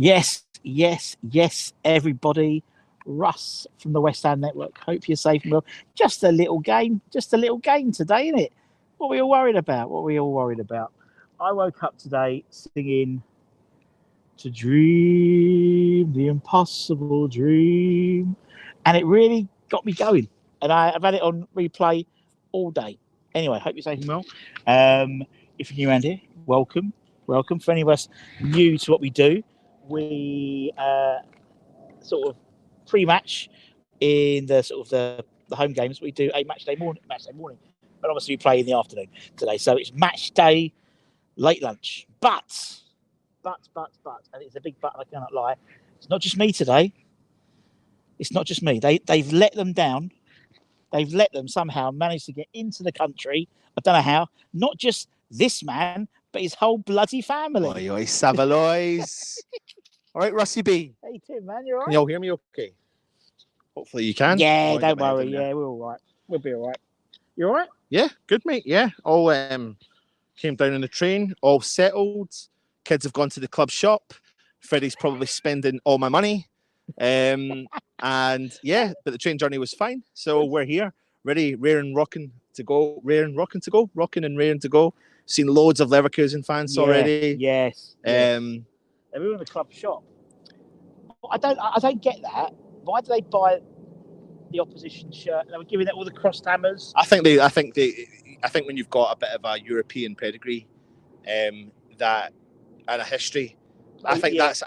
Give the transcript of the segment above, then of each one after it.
Yes, yes, yes, everybody. Russ from the West Ham Network. Hope you're safe and well. Just a little game today, isn't it? What are we all worried about? I woke up today singing "To Dream the Impossible Dream," and it really got me going. And I've had it on replay all day. Anyway, hope you're safe and well. If you're new around here, welcome. For any of us new to what we do, we sort of pre-match in the the home games. We do a match day morning, but obviously we play in the afternoon today. So it's match day, late lunch. But, and it's a big but. I cannot lie. It's not just me today. It's not just me. They've let them down. They've let them somehow manage to get into the country. I don't know how. Not just this man, but his whole bloody family. Oi, Savaloys. All right, Rusty B. Hey, Tim, man, you all right? Can you all hear me okay? Hopefully you can. Yeah, don't worry. Yeah, we're all right. We'll be all right. You all right? Yeah, good, mate. Yeah, all came down on the train, all settled. Kids have gone to the club shop. Freddie's probably spending all my money. And yeah, but the train journey was fine. So we're here, ready, raring and rocking to go. Seen loads of Leverkusen fans already. Yes. Everyone in the club shop. I don't get that. Why do they buy the opposition shirt? They were giving it all the crossed hammers. I think when you've got a bit of a European pedigree, that and a history, I think that's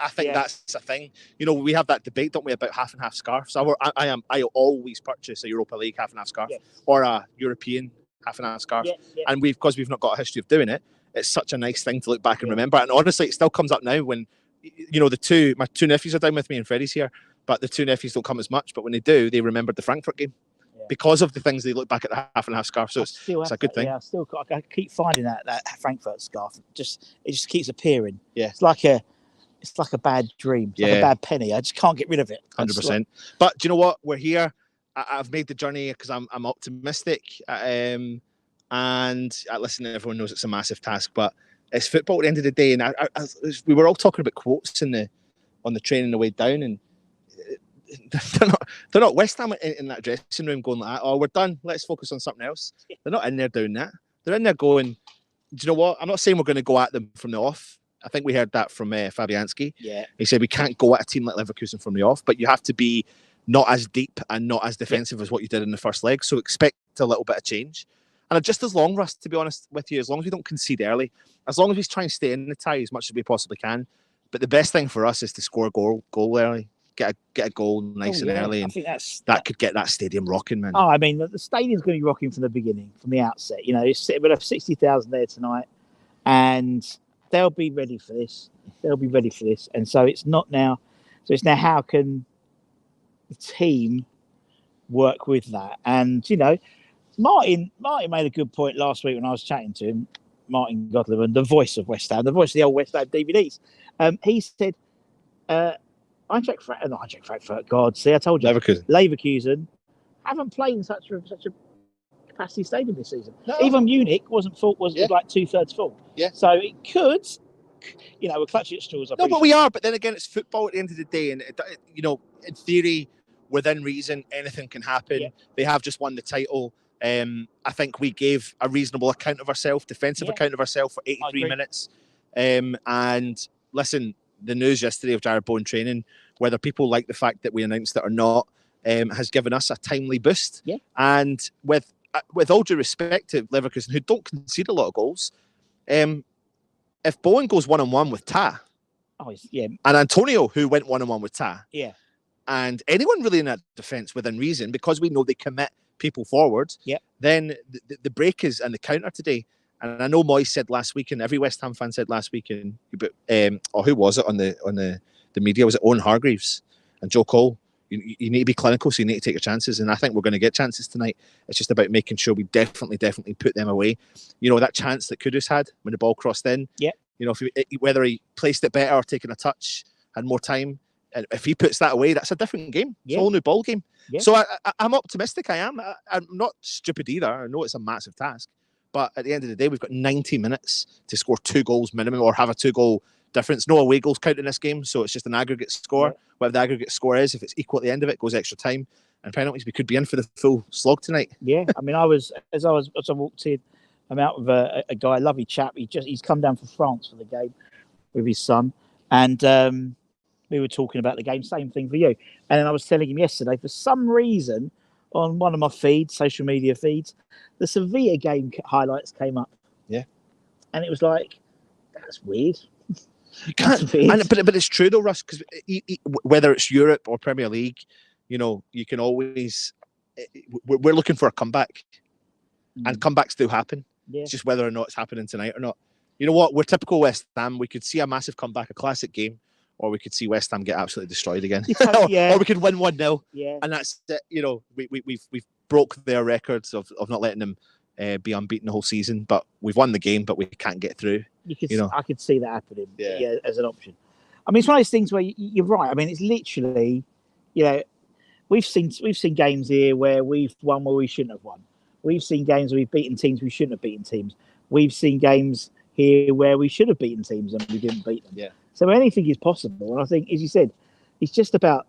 a thing. You know, we have that debate, don't we, about half and half scarves. I always purchase a Europa League half and half scarf or a European half and half scarf. And because we've not got a history of doing it, it's such a nice thing to look back and remember. And honestly, it still comes up now when, you know, my two nephews are down with me and Freddie's here, but the two nephews don't come as much. But when they do, they remember the Frankfurt game because of the things they look back at the half and half scarf. So it's a good thing. Yeah, I keep finding that Frankfurt scarf. It just keeps appearing. Yeah, it's like a bad dream. It's like a bad penny. I just can't get rid of it. 100%. But do you know what? We're here. I've made the journey because I'm optimistic. And listen, everyone knows it's a massive task, but it's football at the end of the day. And we were all talking about quotes on the train on the way down, and they're not West Ham in that dressing room going like that. Oh, we're done. Let's focus on something else. They're not in there doing that. They're in there going, do you know what? I'm not saying we're going to go at them from the off. I think we heard that from Fabianski. Yeah. He said we can't go at a team like Leverkusen from the off, but you have to be not as deep and not as defensive as what you did in the first leg. So expect a little bit of change. And just as long, Russ, to be honest with you, as long as we don't concede early, as long as we try and stay in the tie as much as we possibly can. But the best thing for us is to score a goal early, get a goal nice and early, and that could get that stadium rocking, man. Oh, I mean, the stadium's going to be rocking from the beginning, from the outset. You know, we'll have 60,000 there tonight, and they'll be ready for this. And so it's not now. So it's now how can the team work with that? And, you know, Martin made a good point last week when I was chatting to him, Martin Godleman, the voice of West Ham, the voice of the old West Ham DVDs. He said, Eintracht Frankfurt, God, see, I told you. Leverkusen haven't played in such a capacity stadium this season. No. Even Munich was like 2/3 full. Yeah. So it could, you know, we're clutching at straws. No, but we are. But then again, it's football at the end of the day, and you know, in theory, within reason, anything can happen. Yeah. They have just won the title. I think we gave a reasonable account of ourselves, defensive account of ourselves for 83 minutes. And listen, the news yesterday of Jared Bowen training, whether people like the fact that we announced it or not, has given us a timely boost. Yeah. And with all due respect to Leverkusen, who don't concede a lot of goals, if Bowen goes 1-on-1 with Ta, and Antonio, who went 1-on-1 with Ta, and anyone really in that defence within reason, because we know they commit people forward, then the break is and the counter today. And I know Moyes said last week, and every West Ham fan said last week, or who was it on the media? Was it Owen Hargreaves and Joe Cole? You need to be clinical, so you need to take your chances. And I think we're going to get chances tonight. It's just about making sure we definitely put them away. You know, that chance that Kudus had when the ball crossed in. Yeah. You know, whether he placed it better or taken a touch, had more time, and if he puts that away, that's a different game. It's a whole new ball game. Yeah. So I'm optimistic. I'm not stupid either. I know it's a massive task. But at the end of the day, we've got 90 minutes to score 2 goals minimum or have a 2-goal difference. No away goals count in this game, so it's just an aggregate score. Yeah. Whatever the aggregate score is, if it's equal at the end of it, goes extra time and penalties. We could be in for the full slog tonight. Yeah, I mean, as I walked in, I'm out with a guy, a lovely chap. He's come down from France for the game with his son, and we were talking about the game. Same thing for you. And then I was telling him yesterday, for some reason, on one of my feeds, social media feeds, the Sevilla game highlights came up. Yeah, and it was like, that's weird. You can't, but it's true though, Russ, because whether it's Europe or Premier League, you know, you can always. We're looking for a comeback, and comebacks do happen. Yeah. It's just whether or not it's happening tonight or not. You know what? We're typical West Ham. We could see a massive comeback, a classic game, or we could see West Ham get absolutely destroyed again. Or we could win 1-0. Yeah. And that's it. You know, we've broke their records of not letting them be unbeaten the whole season, but we've won the game, but we can't get through. I could see that happening. Yeah, as an option. I mean, it's one of those things where you're right. I mean, it's literally, you know, we've seen games here where we've won where we shouldn't have won. We've seen games where we've beaten teams we shouldn't have beaten teams. We've seen games here where we should have beaten teams and we didn't beat them. Yeah. So anything is possible. And I think, as you said, it's just about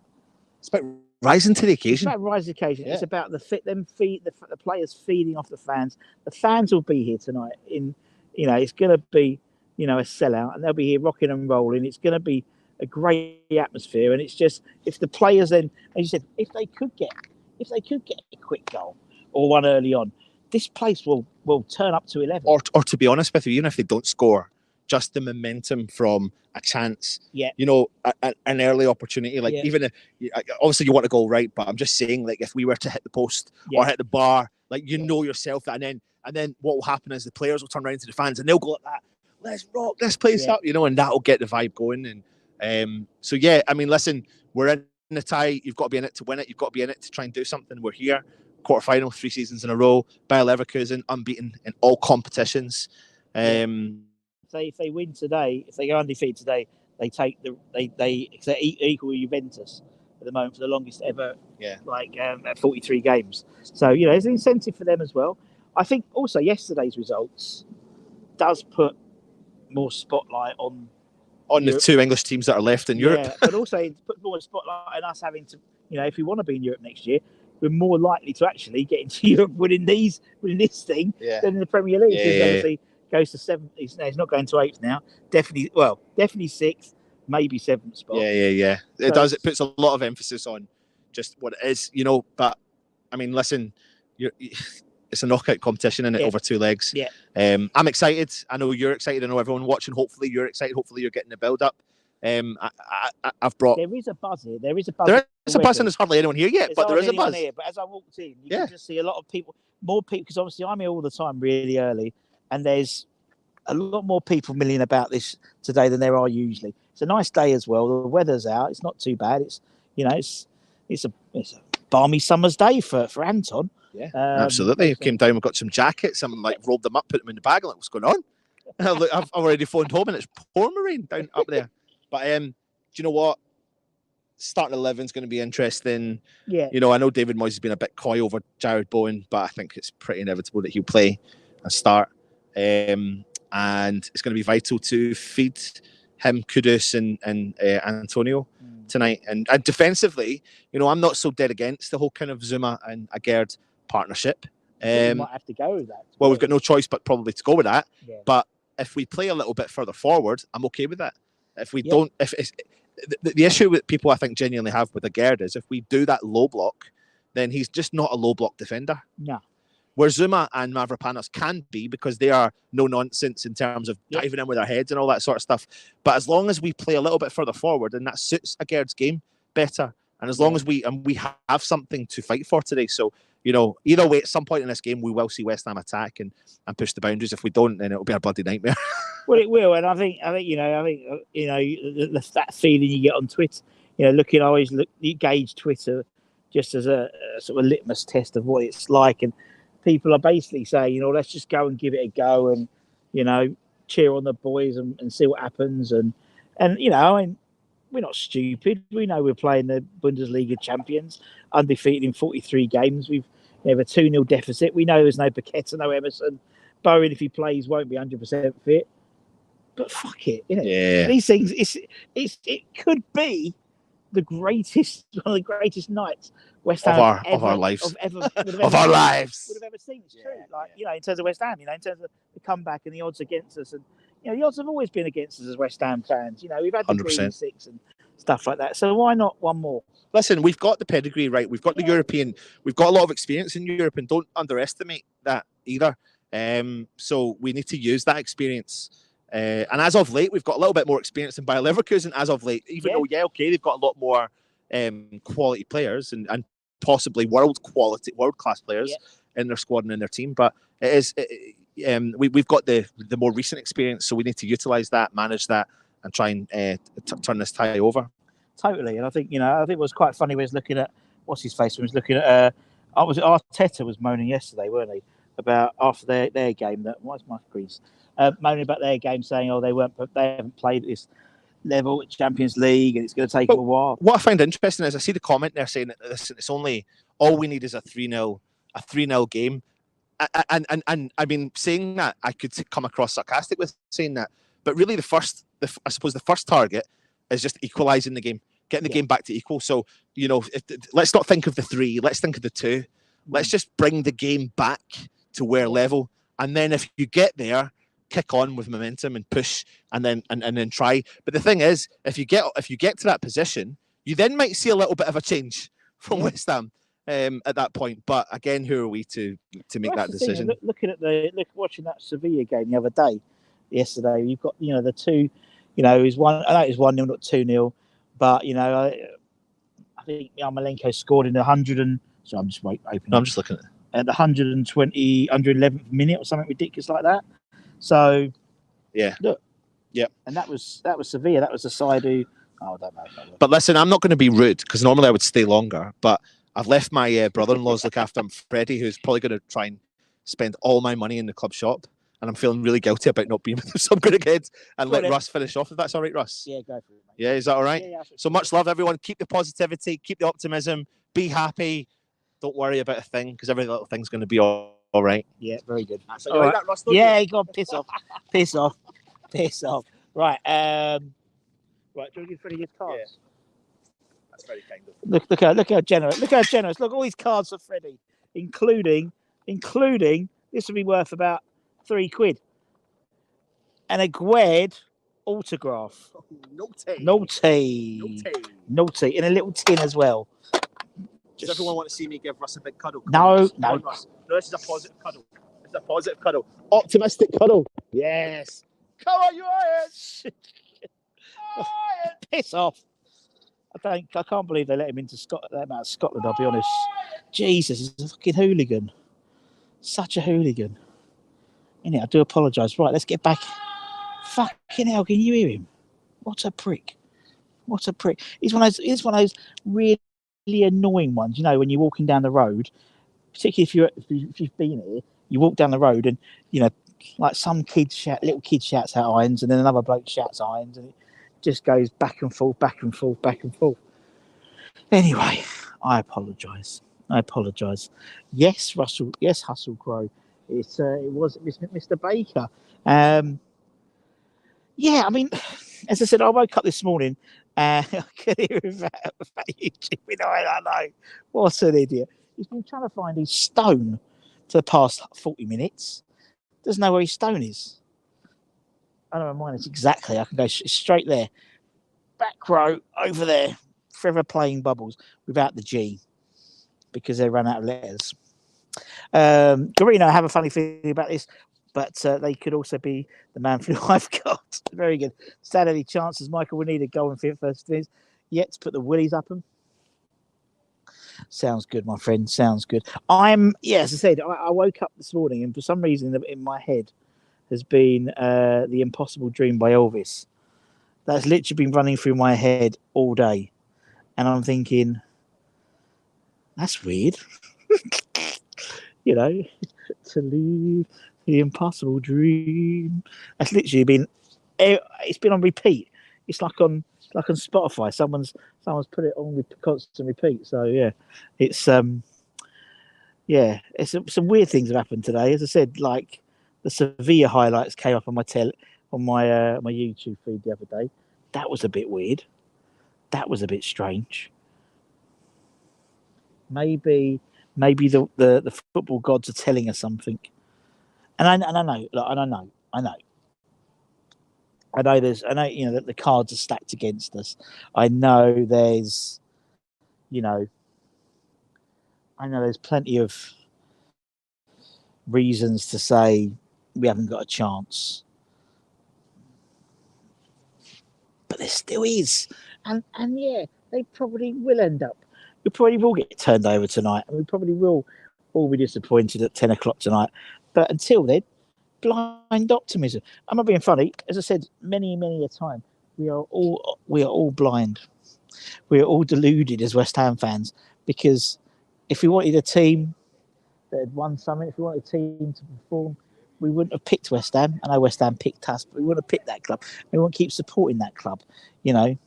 rising to the occasion. It's about rising to the occasion. Yeah. It's about the players feeding off the fans. The fans will be here tonight. It's going to be, a sellout, and they'll be here rocking and rolling. It's going to be a great atmosphere, and it's just, if the players then, as you said, if they could get a quick goal or one early on, this place will turn up to 11. Or to be honest with you, even if they don't score, just the momentum from a chance, an early opportunity, even obviously you want to go right, but I'm just saying, like, if we were to hit the post or hit the bar, like, yourself that, and then what will happen is the players will turn around to the fans and they'll go like that, let's rock this place up, and that'll get the vibe going. And so I mean, listen, we're in the tie. You've got to be in it to win it. You've got to be in it to try and do something. We're here, quarterfinal, 3 seasons in a row. Bayer Leverkusen unbeaten in all competitions. If they win today, if they go undefeated today, they take they equal Juventus at the moment for the longest ever. Yeah. At 43 games. So there's an incentive for them as well. I think also yesterday's results does put more spotlight on the 2 English teams that are left in Europe. Yeah, but also it put more spotlight on us having to, if we want to be in Europe next year, we're more likely to actually get into Europe winning this thing than in the Premier League. Obviously goes to 7th. He's not going to 8th now. Definitely 6th, maybe 7th spot. Yeah. It does. It puts a lot of emphasis on just what it is, But I mean, listen, it's a knockout competition, and over 2 legs. Yeah. I'm excited. I know you're excited. I know everyone watching. Hopefully, you're excited. Hopefully, you're getting the build up. I've brought. There is a buzz here. There is a buzz. There is a buzz, and there's hardly anyone here yet. But there is a buzz. Here, but as I walked in, you can just see a lot of people, more people, because obviously I'm here all the time, really early, and there's a lot more people milling about this today than there are usually. It's a nice day as well. The weather's out. It's not too bad. It's it's a balmy summer's day for Anton. Yeah, absolutely. I came down, we got some jackets, someone rolled them up, put them in the bag, and what's going on? I've already phoned home and it's pouring rain down up there. But do you know what? Starting 11 is going to be interesting. Yeah. I know David Moyes has been a bit coy over Jared Bowen, but I think it's pretty inevitable that he'll play and start. And it's going to be vital to feed him, Kudus and Antonio tonight. And defensively, I'm not so dead against the whole kind of Zuma and Agerd partnership. We might have to go with that. Well, we've got no choice but probably to go with that. Yeah. But if we play a little bit further forward, I'm okay with that. If we don't, if it's, the issue that people I think genuinely have with Agerd is if we do that low block, then he's just not a low block defender. No. Where Zuma and Mavropanos can be, because they are no nonsense in terms of diving in with their heads and all that sort of stuff. But as long as we play a little bit further forward, and that suits Agerd's game better, and as long as we have something to fight for today. So, either way, at some point in this game, we will see West Ham attack and push the boundaries. If we don't, then it'll be a bloody nightmare. Well, it will, and I think that feeling you get on Twitter, you gauge Twitter just as a sort of litmus test of what it's like, and people are basically saying, let's just go and give it a go, and cheer on the boys and see what happens, and we're not stupid. We know we're playing the Bundesliga champions, undefeated in 43 games. We have a 2-0 deficit. We know there's no Paqueta, no Emerson. Bowen, if he plays, won't be 100% fit. but fuck it, you know. Yeah. These things, it could be one of the greatest nights West Ham of our lives, of our lives would have ever seen. It's true, Yeah. you know, in terms of West Ham, you know, in terms of the comeback and the odds against us, and you know, the odds have always been against us as West Ham fans. You know, we've had the 3-6 and stuff like that. So why not one more? Listen, we've got the pedigree, right? We've got the European. We've got a lot of experience in Europe, and don't underestimate that either. So we need to use that experience. And as of late, we've got a little bit more experience in Bayer Leverkusen. As of late, even though, okay, they've got a lot more quality players and possibly world class players in their squad and in their team, but we've got the more recent experience, so we need to utilize that, manage that, and try and turn this tie over. Totally, and I think it was quite funny. We was looking at what's his face. We was looking at Arteta was moaning yesterday, weren't he, about after their game that why's my Greece moaning about their game, saying they haven't played at this level at Champions League and it's going to take a while. What I find interesting is I see the comment there saying that it's only all we need is a 3-0 game. And I mean, saying that, I could come across sarcastic with saying that, but really I suppose the first target is just equalising the game, getting the game back to equal. So, you know, let's not think of the 3, let's think of the 2. Let's just bring the game back to where level. And then if you get there, kick on with momentum and push and then try. But the thing is, if you get to that position, you then might see a little bit of a change from West Ham at that point. But again, who are we to make that decision? Watching that Sevilla game the other day, yesterday, you've got the 2. You know, is one. I know it's 1-0, not 2-0, but you know, I think Yarmolenko scored in the 100 and. So I'm just opening. No, I'm just looking at the 111th minute or something ridiculous like that. So look, and that was Sevilla. That was the side who. Oh, I don't know. But listen, I'm not going to be rude because normally I would stay longer, but I've left my brother-in-law's look after him, Freddie, who's probably going to try and spend all my money in the club shop. And I'm feeling really guilty about not being with him. So I'm going to get and let Russ finish off, if that's all right, Russ. Yeah, go for it, mate. Yeah, is that all right? Yeah, so much love, everyone. Keep the positivity, keep the optimism, be happy. Don't worry about a thing, because every little thing's going to be all right. Yeah, very good. So you like that, Russ? Yeah, go on, piss off. Piss off. Piss off. Right. Right, do you want to give Freddie his cards? Yeah. That's very kind of him. Look how generous. Look how generous. Look, all these cards for Freddie, including this would be worth about £3. And a Gwed autograph. Naughty. In a little tin as well. Does everyone want to see me give Russ a big cuddle? No. No, this is a positive cuddle. It's a positive cuddle. Optimistic cuddle. Yes. Come on, you Irons. Piss off. I can't believe they let him into Scotland. I'll be honest. Jesus, he's a fucking hooligan. Such a hooligan. I do apologise. Right, let's get back. Fucking hell, can you hear him? What a prick. He's one of those really annoying ones. You know, when you're walking down the road, particularly if you've been here, you walk down the road and, you know, like little kid shouts out Irons, and then another bloke shouts Irons, and it just goes back and forth. Anyway, I apologise. Yes, Russell. Yes, Hustle Crow. It was Mr. Baker. Yeah, I mean, as I said, I woke up this morning and I could hear about YouTube. I know. What an idiot. He's been trying to find his stone for the past 40 minutes. Doesn't know where his stone is. I don't know mine is exactly. I can go straight there. Back row, over there. Forever playing bubbles without the G because they run out of letters. Garino, I have a funny feeling about this, but they could also be the man who I've got. Very good. Stand any chances Michael will need a goal in first innings yet to put the willies up him. Sounds good, my friend. Sounds good. As I said, I woke up this morning and for some reason in my head has been The Impossible Dream by Elvis. That's literally been running through my head all day. And I'm thinking, that's weird. You know, to live the impossible dream. That's literally been. It's been on repeat. It's like on Spotify. Someone's put it on constant repeat. So yeah, it's some weird things have happened today. As I said, like the Sevilla highlights came up on my on my my YouTube feed the other day. That was a bit weird. That was a bit strange. Maybe the football gods are telling us something. And I know, look, I know you know that the cards are stacked against us. I know there's plenty of reasons to say we haven't got a chance. But there still is. And yeah, they probably will end up. We probably will get turned over tonight, and we probably will all be disappointed at 10 o'clock tonight. But until then, blind optimism. I'm not being funny. As I said many a time, we are all blind. We are all deluded as West Ham fans, because if we wanted a team that had won something, if we wanted a team to perform, we wouldn't have picked West Ham. I know West Ham picked us, but we wouldn't have picked that club. We wouldn't keep supporting that club, you know.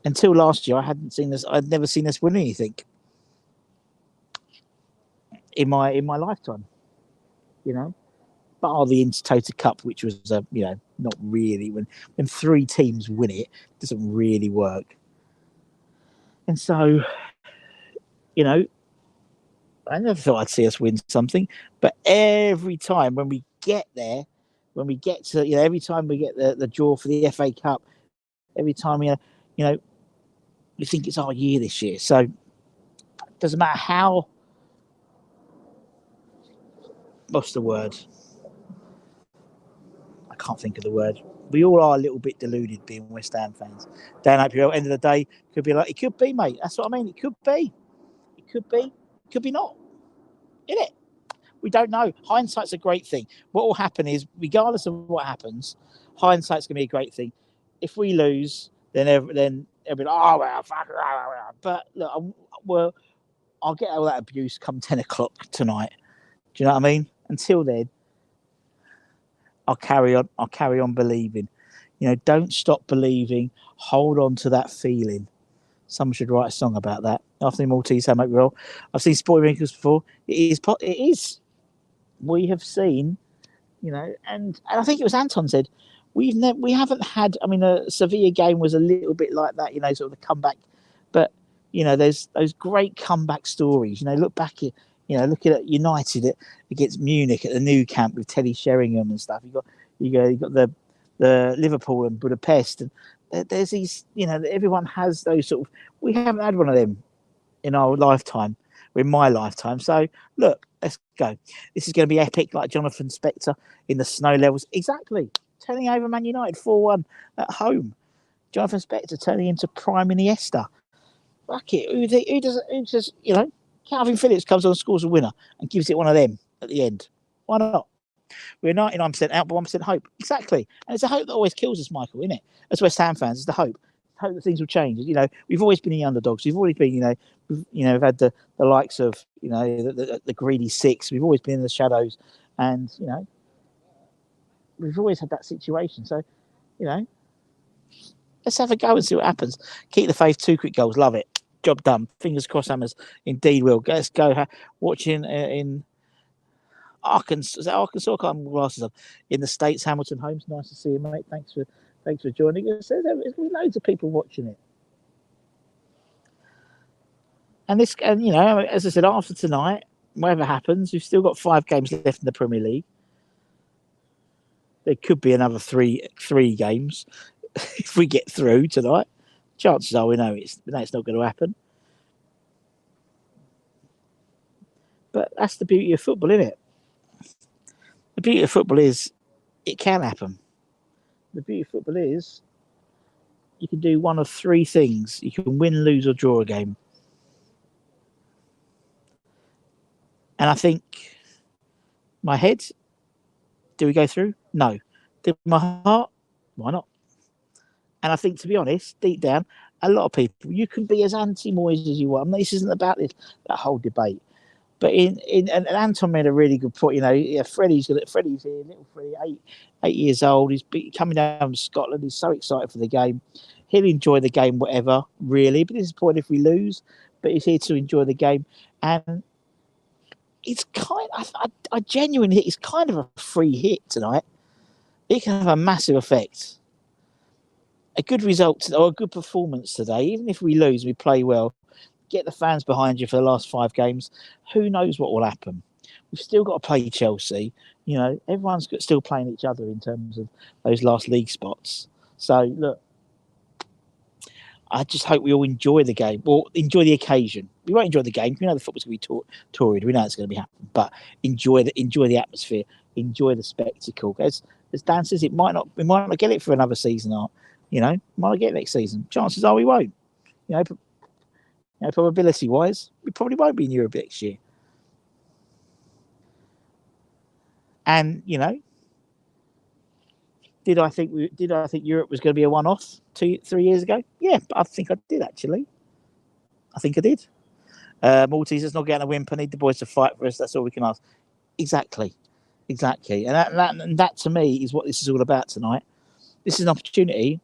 Until last year, I'd never seen us win anything in my lifetime, you know. Bar the Intertoto Cup, which was not really, when three teams win it doesn't really work. And so, you know, I never thought I'd see us win something, but every time when we get there, when we get to, every time we get the draw for the FA Cup, every time we think it's our year this year. So it doesn't matter how. What's the word? I can't think of the word. We all are a little bit deluded being West Ham fans. Dan April, end of the day, could be like, it could be, mate. That's what I mean. It could be. It could be. It could be not. Isn't it? We don't know. Hindsight's a great thing. What will happen is, regardless of what happens, hindsight's going to be a great thing. If we lose, then everybody, oh, well, fuck. But look, I'll get all that abuse come 10 o'clock tonight. Do you know what I mean? Until then, I'll carry on believing. Don't stop believing. Hold on to that feeling. Someone should write a song about that. After the Maltese Ham roll. I've seen Sporting Wrinkles before. It is. We have seen, and I think it was Anton said, we haven't had. I mean, the Sevilla game was a little bit like that. Sort of the comeback, but there's those great comeback stories. Look back at. Look at United against Munich at the new camp with Teddy Sheringham and stuff. You got the Liverpool and Budapest, and there's these. Everyone has those sort of. We haven't had one of them in our lifetime, or in my lifetime. So look, let's go. This is going to be epic, like Jonathan Spector in the snow levels. Exactly, turning over Man United 4-1 at home. Jonathan Spector turning into prime Iniesta. Fuck it. Who does Calvin Phillips comes on and scores a winner and gives it one of them at the end. Why not? We're 99% out, but 1% hope. Exactly. And it's a hope that always kills us, Michael, isn't it? As West Ham fans, it's the hope. Hope that things will change. We've always been the underdogs. We've always been, we've had the likes of, the greedy six. We've always been in the shadows. And, we've always had that situation. So, let's have a go and see what happens. Keep the faith, 2 quick goals. Love it. Job done. Fingers crossed, Hammers indeed will. Let's go watching in Arkansas. Is that Arkansas? I can't have my glasses on. In the States, Hamilton Holmes. Nice to see you, mate. Thanks for joining us. There's loads of people watching it. And as I said, after tonight, whatever happens, we've still got 5 games left in the Premier League. There could be another three games if we get through tonight. Chances are we know it's not going to happen. But that's the beauty of football, isn't it? The beauty of football is it can happen. The beauty of football is you can do one of 3 things. You can win, lose, or draw a game. And I think my head, do we go through? No. Did my heart? Why not? And I think, to be honest, deep down, a lot of people, you can be as anti-Moyes as you want. I mean, this isn't about that whole debate. But and Anton made a really good point. Freddie's here, little Freddie, 8 years old. He's coming down from Scotland. He's so excited for the game. He'll enjoy the game, whatever, really. But disappointed if we lose. But he's here to enjoy the game. And it's I genuinely think it's kind of a free hit tonight. it can have a massive effect. A good result or a good performance today, even if we lose, we play well, get the fans behind you for the last 5 games, who knows what will happen. We've still got to play Chelsea. You know, everyone's still playing each other in terms of those last league spots. So, look, I just hope we all enjoy the game or enjoy the occasion. We won't enjoy the game. We know the football's going to be torrid. We know it's going to be happening. But enjoy the atmosphere. Enjoy the spectacle. As Dan says, we might not get it for another season. You know, might not get it next season. Chances are we won't. You know, probability-wise, we probably won't be in Europe next year. And you know, did I think Europe was going to be a one-off 2-3 years ago? Yeah, I think I did actually. I think I did. Maltese is not getting a wimp. I need the boys to fight for us. That's all we can ask. Exactly. And that to me is what this is all about tonight. This is an opportunity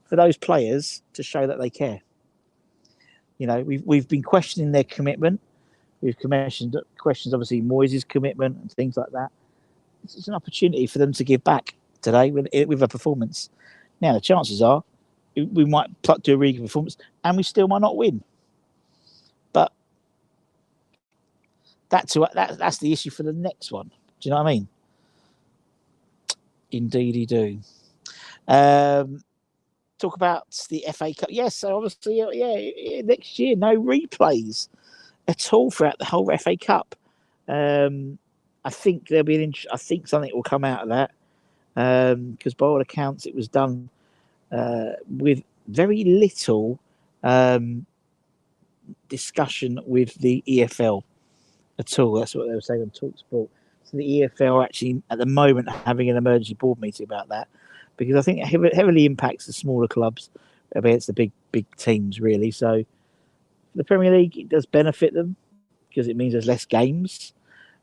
for those players to show that they care. You know, we've been questioning their commitment. We've questioned obviously Moyes' commitment and things like that. It's an opportunity for them to give back today with a performance. Now the chances are we might do a really good performance and we still might not win. But that's the issue for the next one. Do you know what I mean? Indeedy do. Talk about the FA Cup. Yes, so obviously, next year no replays at all throughout the whole FA Cup. I think there'll be I think something will come out of that because by all accounts it was done with very little discussion with the EFL at all. That's what they were saying on TalkSport. So the EFL actually at the moment having an emergency board meeting about that because I think it heavily impacts the smaller clubs against the big teams really. So the Premier League, it does benefit them because it means there's less games.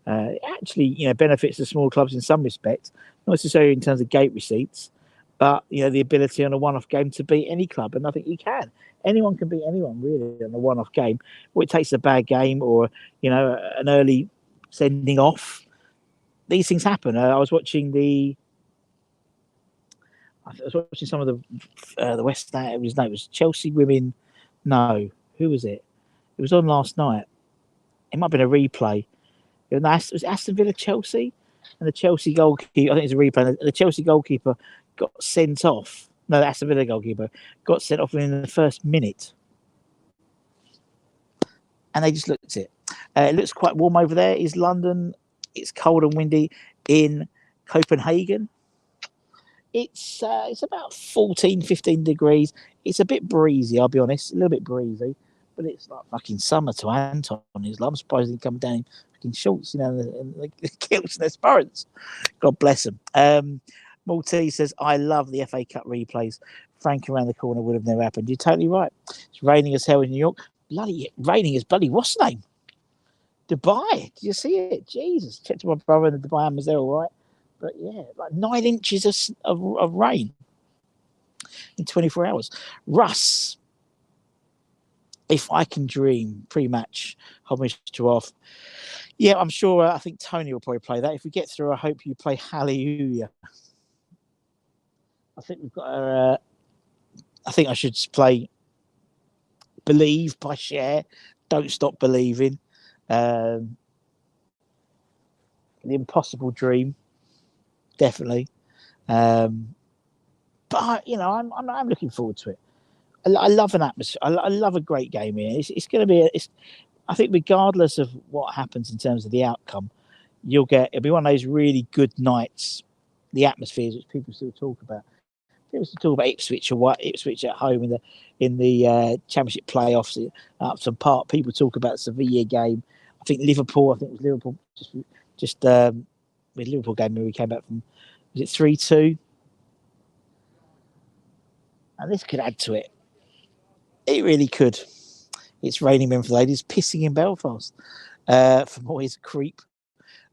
It actually, you know, benefits the small clubs in some respects, not necessarily in terms of gate receipts, but you know the ability on a one-off game to beat any club, and I think you can. Anyone can beat anyone really on a one-off game. Or it takes a bad game or you know an early sending off. These things happen. I was watching some of the West Ham. It was Chelsea women. No, who was it? It was on last night. It might have been a replay. It was Aston Villa Chelsea, and the Chelsea goalkeeper. I think it's a replay. The Chelsea goalkeeper got sent off. No, the Aston Villa goalkeeper got sent off in the first minute, and they just looked at it. It looks quite warm over there. Is London? It's cold and windy in Copenhagen. It's about 14, 15 degrees. It's a bit breezy. I'll be honest, a little bit breezy. But it's like fucking summer to Anton. I'm surprised he didn't come down in fucking shorts, you know, and the kilts and the sporrans. God bless him. Maltese says, I love the FA Cup replays. Frank around the corner would have never happened. You're totally right. It's raining as hell in New York. Raining as bloody, what's the name? Dubai. Did you see it? Jesus. Checked my brother in the Dubai was there all right. But yeah, like 9 inches of rain in 24 hours. Russ. If I can dream, pre-match, homage to off. Yeah, I'm sure. I think Tony will probably play that. If we get through, I hope you play Hallelujah. I think we've got. I think I should play Believe by Cher. Don't Stop Believing. The Impossible Dream, definitely. But you know, I'm looking forward to it. I love an atmosphere. I love a great game here. It's going to be. I think regardless of what happens in terms of the outcome, it'll be one of those really good nights. The atmospheres which people still talk about. People still talk about Ipswich at home in the Championship playoffs at Upton Park. People talk about the Sevilla game. I think Liverpool. I think it was Liverpool just with Liverpool game when we came back from. Was it 3-2? And this could add to it. It really could. It's raining men for ladies, pissing in Belfast. For Moyes creep.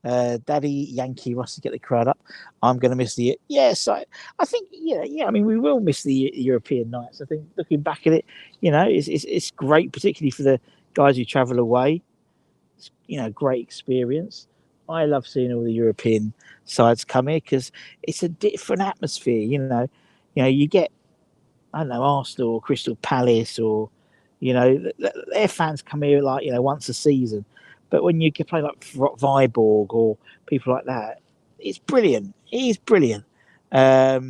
Daddy Yankee Rusty, get the crowd up. I'm going to miss the. Yes, I think I mean we will miss the European nights. I think looking back at it, you know, it's great, particularly for the guys who travel away. It's, you know, great experience. I love seeing all the European sides come here because it's a different atmosphere. You get, I don't know, Arsenal or Crystal Palace or, their fans come here like, once a season. But when you play like Viborg or people like that, it's brilliant. It is brilliant. Russ,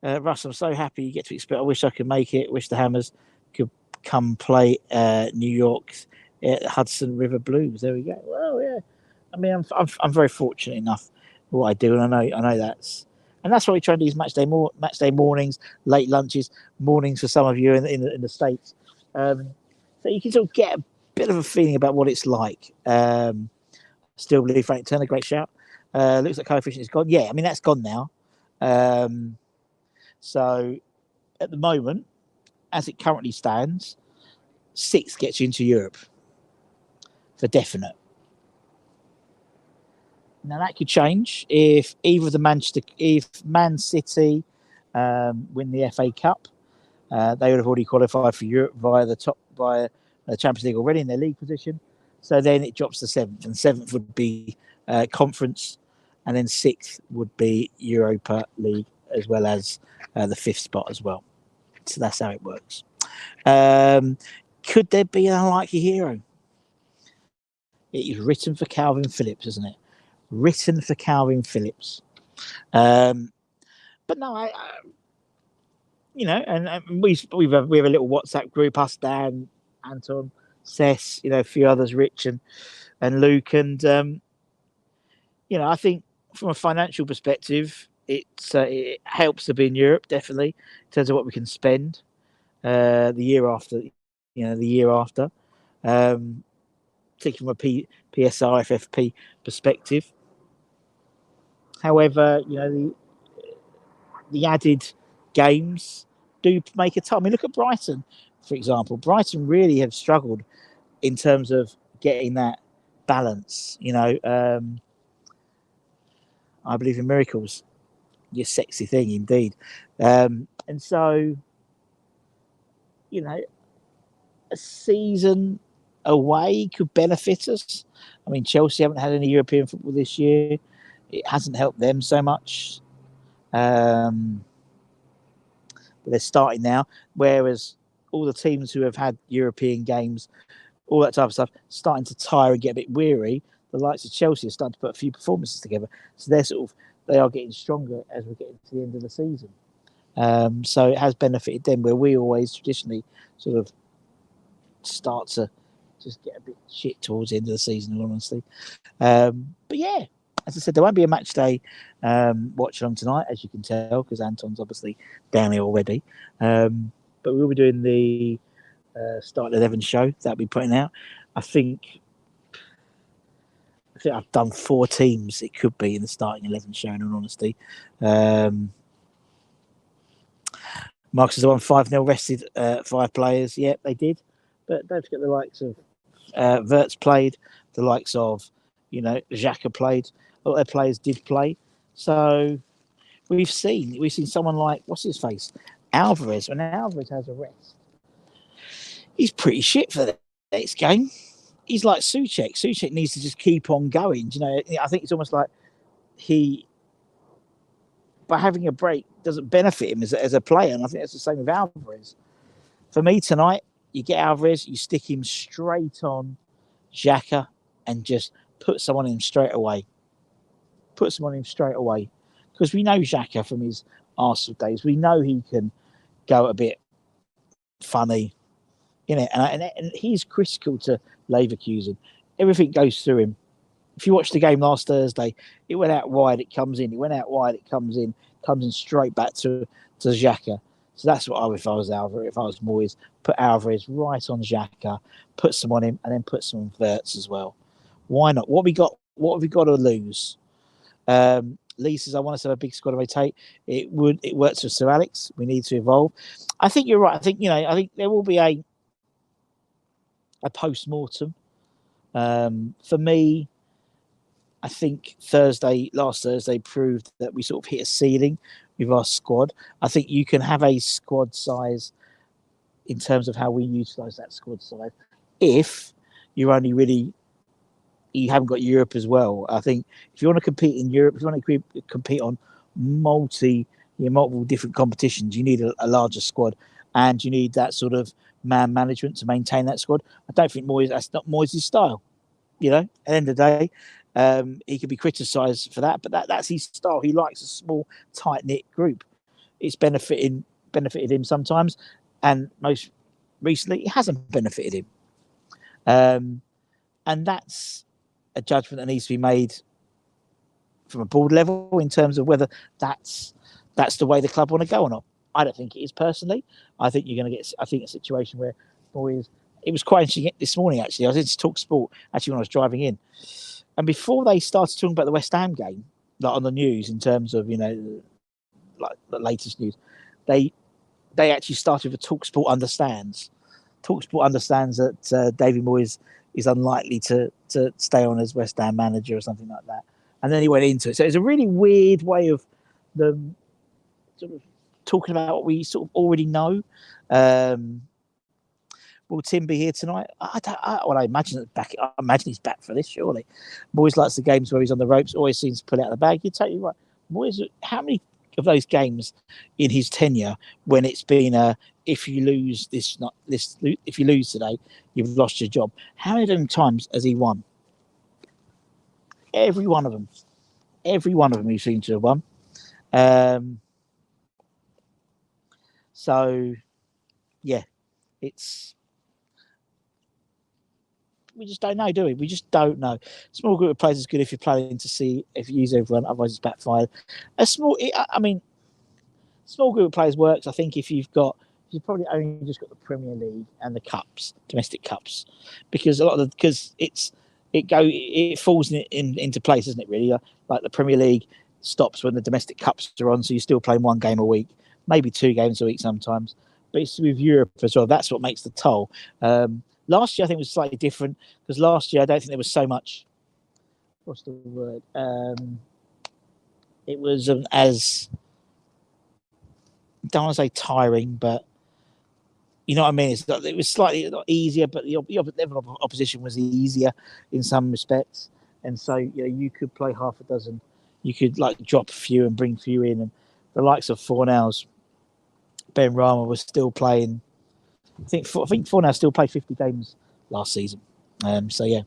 I'm so happy you get to expect. I wish I could make it. Wish the Hammers could come play New York at Hudson River Blues. There we go. Well, yeah. I mean, I'm very fortunate enough with what I do, and I know that's why we try and do these match day mornings, late lunches, mornings for some of you in the States. So you can sort of get a bit of a feeling about what it's like. Still believe Frank Turner, great shout. Looks like coefficient is gone. Yeah, I mean that's gone now. So at the moment, as it currently stands, 6 gets you into Europe for definite. Now that could change if either if Man City win the FA Cup, they would have already qualified for Europe via the Champions League already in their league position. So then it drops to 7th, and 7th would be conference, and then 6th would be Europa League as well as the 5th spot as well. So that's how it works. Could there be an unlikely hero? It is written for Calvin Phillips, isn't it? Written for Calvin Phillips. But no, and we have a little WhatsApp group, us, Dan, Anton, Cess, a few others, Rich and Luke, and I think from a financial perspective, it helps to be in Europe definitely in terms of what we can spend the year after, particularly from a PSR FFP perspective. However, the added games do make it tough. I mean, look at Brighton, for example. Brighton really have struggled in terms of getting that balance. I believe in miracles. Your sexy thing, indeed. And so, a season away could benefit us. I mean, Chelsea haven't had any European football this year. It hasn't helped them so much. But they're starting now, whereas all the teams who have had European games, all that type of stuff, starting to tire and get a bit weary. The likes of Chelsea are starting to put a few performances together, so they are getting stronger as we're getting to the end of the season. So it has benefited them, where we always traditionally sort of start to just get a bit shit towards the end of the season, in all honesty. But yeah, as I said, there won't be a match day watch along tonight, as you can tell, because Anton's obviously down here already. But we'll be doing the Start 11 show that we'll be putting out. I think I've done 4 teams. It could be in the starting 11 show, in all honesty. Marcus has won 5-0, rested 5 players. Yep, they did. But don't forget the likes of Verts played, the likes of, Xhaka played. A lot of their players did play. So we've seen someone like, what's his face? Alvarez. When Alvarez has a rest, he's pretty shit for the next game. He's like Souček. Souček needs to just keep on going. I think it's almost like by having a break doesn't benefit him as a player. And I think that's the same with Alvarez. For me tonight, you get Alvarez, you stick him straight on Xhaka and just put someone in straight away. Because we know Xhaka from his Arsenal days. We know he can go a bit funny, and he's critical to Leverkusen. Everything goes through him. If you watch the game last Thursday, it went out wide, it comes in. It went out wide, it comes in straight back to Xhaka. So that's what I would, if I was Alvarez, if I was Moyes, put Alvarez right on Xhaka, put some on him, and then put some on Verts as well. Why not? What have we got to lose? Lee says, I want us to have a big squad of rotate. It works for Sir Alex. We need to evolve. I think you're right. I think there will be a post-mortem. For me, I think last Thursday proved that we sort of hit a ceiling with our squad. I think you can have a squad size in terms of how we utilise that squad size if you're only really you haven't got Europe as well. I think if you want to compete in Europe, if you want to compete on multiple different competitions, you need a larger squad, and you need that sort of man management to maintain that squad. I don't think that's not Moyes' style. You know, at the end of the day, he could be criticised for that, but that's his style. He likes a small, tight knit group. It's benefited him sometimes, and most recently, it hasn't benefited him. And that's a judgment that needs to be made from a board level in terms of whether that's the way the club want to go or not. I don't think it is personally. I think you're going to get a situation where Moyes. It was quite interesting this morning, actually. I was in Talk Sport, actually, when I was driving in. And before they started talking about the West Ham game, like on the news, in terms of, like the latest news, they actually started with Talk Sport understands. Talk Sport understands that David Moyes is unlikely to stay on as West Ham manager or something like that. And then he went into it. So it's a really weird way of them sort of talking about what we sort of already know. Will Tim be here tonight? I imagine he's back for this, surely. Moyes likes the games where he's on the ropes, always seems to pull out of the bag. You're totally right. Moyes, how many of those games in his tenure when it's been if you lose if you lose today, you've lost your job. How many of them times has he won? Every one of them. Every one of them he seems to have won. So, yeah, we just don't know, do we? We just don't know. Small group of players is good if you're playing to see if you use everyone, otherwise it's backfired. Small group of players works, I think, if you've probably only just got the Premier League and the cups, domestic cups, because it falls into place, doesn't it? Really, like the Premier League stops when the domestic cups are on, so you're still playing one game a week, maybe 2 games a week sometimes. But it's with Europe as well. That's what makes the toll. Last year, I think, was slightly different because last year I don't think there was so much. What's the word? It was as, don't want to say tiring, but you know what I mean. It was slightly easier, but the level of opposition was easier in some respects, and so you could play half a dozen. You could drop a few and bring a few in, and the likes of Fornals, Ben Rama was still playing. I think Fornals still played 50 games last season. So yeah,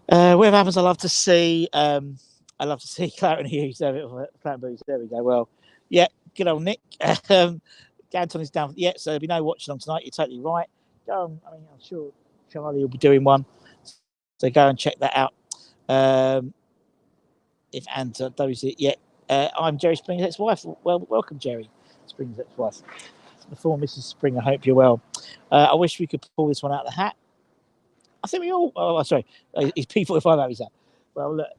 whatever happens, I love to see Claret Hughes. There we go. Well, yeah, good old Nick. Ganton is down. Yeah, so there'll be no watching on tonight. You're totally right. Go on. I mean, I'm sure Charlie will be doing one. So go and check that out. If Anta does it, yeah. I'm Jerry Springer's ex-wife. Well, welcome, Jerry Springer's ex-wife. Before Mrs. Spring, I hope you're well. I wish we could pull this one out of the hat. I think we all. Oh, sorry. It's P45 out his hat. Well, look,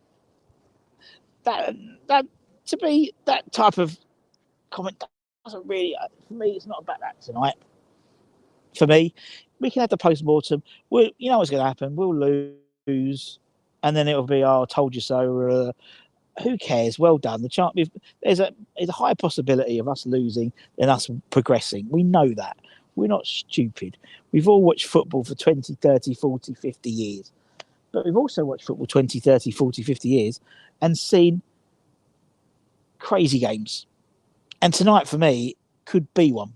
that to me, that type of comment doesn't really. For me, it's not about that tonight. For me, we can have the post-mortem. You know what's going to happen. We'll lose, and then it'll be, "Oh, I told you so." Who cares? Well done. There's a high possibility of us losing than us progressing. We know that. We're not stupid. We've all watched football for 20, 30, 40, 50 years. But we've also watched football 20, 30, 40, 50 years and seen crazy games. And tonight, for me, could be one.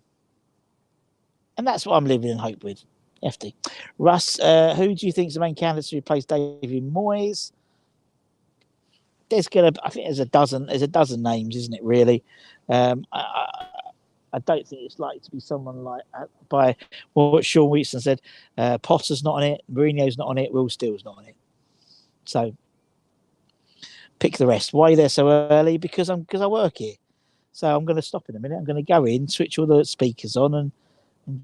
And that's what I'm living in hope with. FD. Russ, who do you think is the main candidate to replace David Moyes? I think there's a dozen names, isn't it? Really, I don't think it's likely to be someone like by what Sean Wheatson said. Potter's not on it, Mourinho's not on it, Will Steele's not on it. So pick the rest. Why are you there so early? Because I work here. So I'm going to stop in a minute. I'm going to go in, switch all the speakers on, and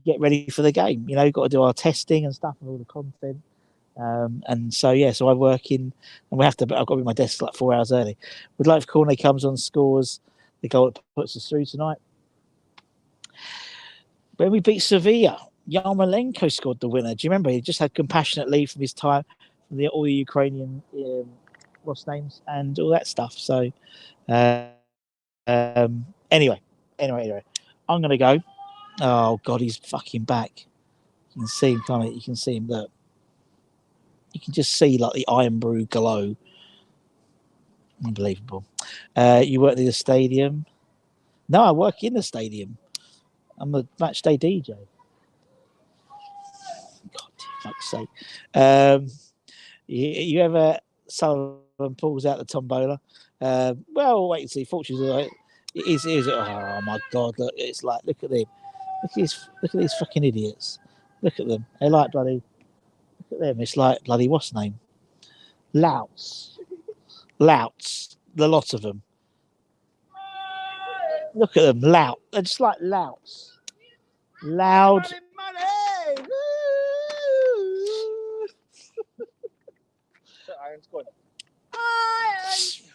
get ready for the game. Got to do our testing and stuff and all the content. And so I work in, and I've got to be at my desk 4 hours early. Would like if Cornet comes on, scores the goal that puts us through tonight. When we beat Sevilla, Yarmolenko scored the winner. Do you remember? He just had compassionate leave from his time from all the Ukrainian names and all that stuff. So anyway, I'm gonna go. Oh God, he's fucking back. You can see him, can't you? You can see him. Look. You can just see like the Iron Brew glow. Unbelievable. You work in the stadium? No, I work in the stadium. I'm a match day DJ. God, for fuck's sake. You ever Sullivan pulls out the tombola? Well, wait and see. Fortunately, it is. Oh my God! Look, it's like look at them. Look at these fucking idiots. Look at them. They like bloody. Look at them. It's like bloody what's the name? Louts. The lot of them. Look at them. Lout. They're just like louts. Loud. Money.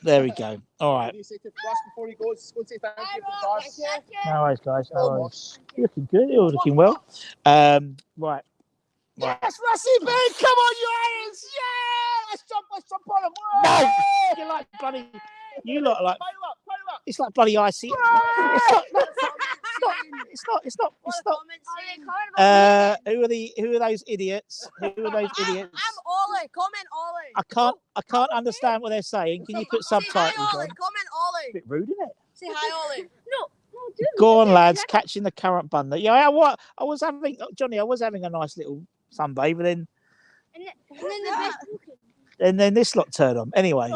There we go. All right. Can you say to Ross before he goes? Go and say thank you for the card. No worries, guys. No worries. You're looking good. You're looking well. Right. Yes, Russie B, come on, you Irons! Yeah! Let's jump on him! No! You like bloody. You look like. Pile up! It's like bloody icy. It's not. Who are those idiots? Who are those idiots? I'm Ollie. Comment Ollie. I can't understand what they're saying. Can you put subtitles Hi, Ollie. on? Comment Ollie. A bit rude, isn't it? Say hi, Ollie. No. Go on, lads, catching the current bun. Yeah, I was having Johnny. I was having a nice little sunbathe, but then and then this lot turned on. Anyway,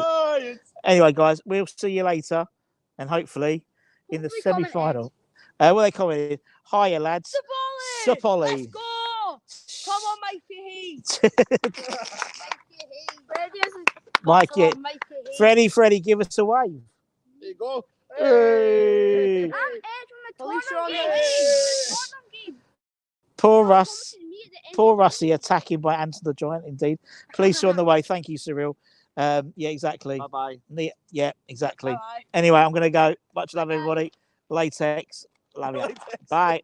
guys, we'll see you later, and hopefully in the semi-final. What they commented? Hiya, lads. Sup, Ollie. Let's go. Come on, Mikey Mikey, Freddie, give us a wave. There you go. Hey. Police are on the Poor Russie attacking by Anton the Giant. Indeed, police are on the way. Thank you, Cyril. Yeah, exactly. Bye. Yeah, exactly. Bye. Anyway, I'm going to go. Much love, everybody. Latex. Love you. Bye.